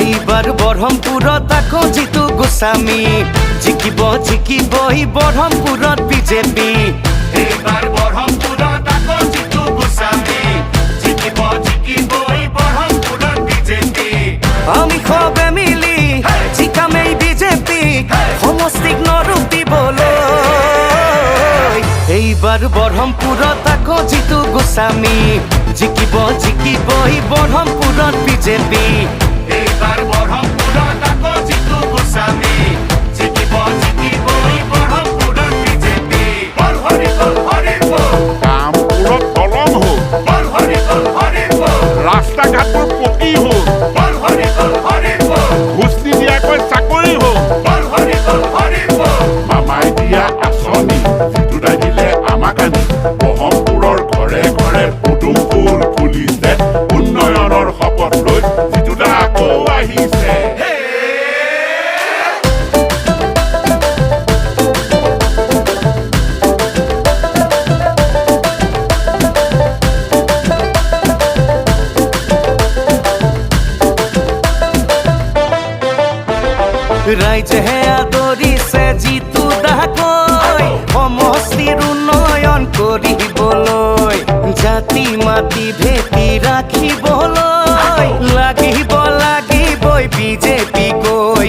এইবাৰ বৰহমপুৰত আকৌ জিতু গোস্বামী জিকিব এই বৰহমপুৰত বিজেপি এইবাৰ বৰহমপুৰত আকৌ জিতু গোস্বামী জিকিব এই বৰহমপুৰত বিজেপি আমি সবে মিলি জিকাম এই বিজেপি সমষ্টিক নৰূপ দিবলৈ এইবাৰ বৰহমপুৰত আকৌ জিতু গোস্বামী জিকিব এই বৰহমপুৰত বিজেপি এইবাৰ বৰহমপুৰত আকৌ জিতু গোস্বামী জিকিব এই বৰহমপুৰত বিজেপি বল হৰি বল কামপুৰত দলং হ'ল বল হৰি বল ৰাস্তা ঘাটবোৰ পকী হ'ল বল হৰি বল ঘোচ নিদিয়াকৈ চাকৰি হ'ল বল হৰি বল মামাই দিয়া আঁচনি জিতুদাই দিলে আমাক আনি বৰহমপুৰৰ ঘৰে ঘৰে পদুম ফুল ফুলিছে উন্নয়নৰ শপত লৈ জিতুদা আকৌ আহিছে ৰাইজেহে আদৰিছে জিতু দাকৈ সমষ্টিৰ উন্নয়ন কৰিবলৈ জাতি মাতি ভেটি ৰাখিবলৈ লাগিবই বিজেপি গৈ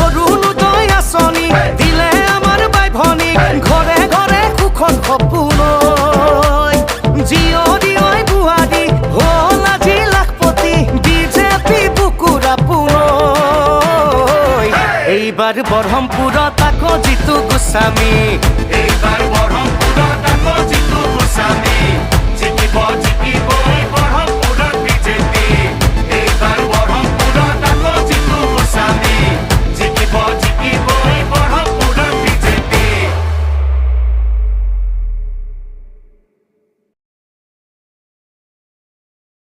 অৰুণোদয় আঁচনি দিলে আমাৰ বাই ভনীক ঘৰে ঘৰে সুখৰ সপোনৈ জীয়ৰী বোৱাৰী হ'ল আজি লাখপতি বিজেপি বুকুৰা পুনৈ এইবাৰ বৰহমপুৰত আকৌ জিতু গোস্বামী এইবাৰ বৰহমপুৰত আকৌ জিতু গোস্বামী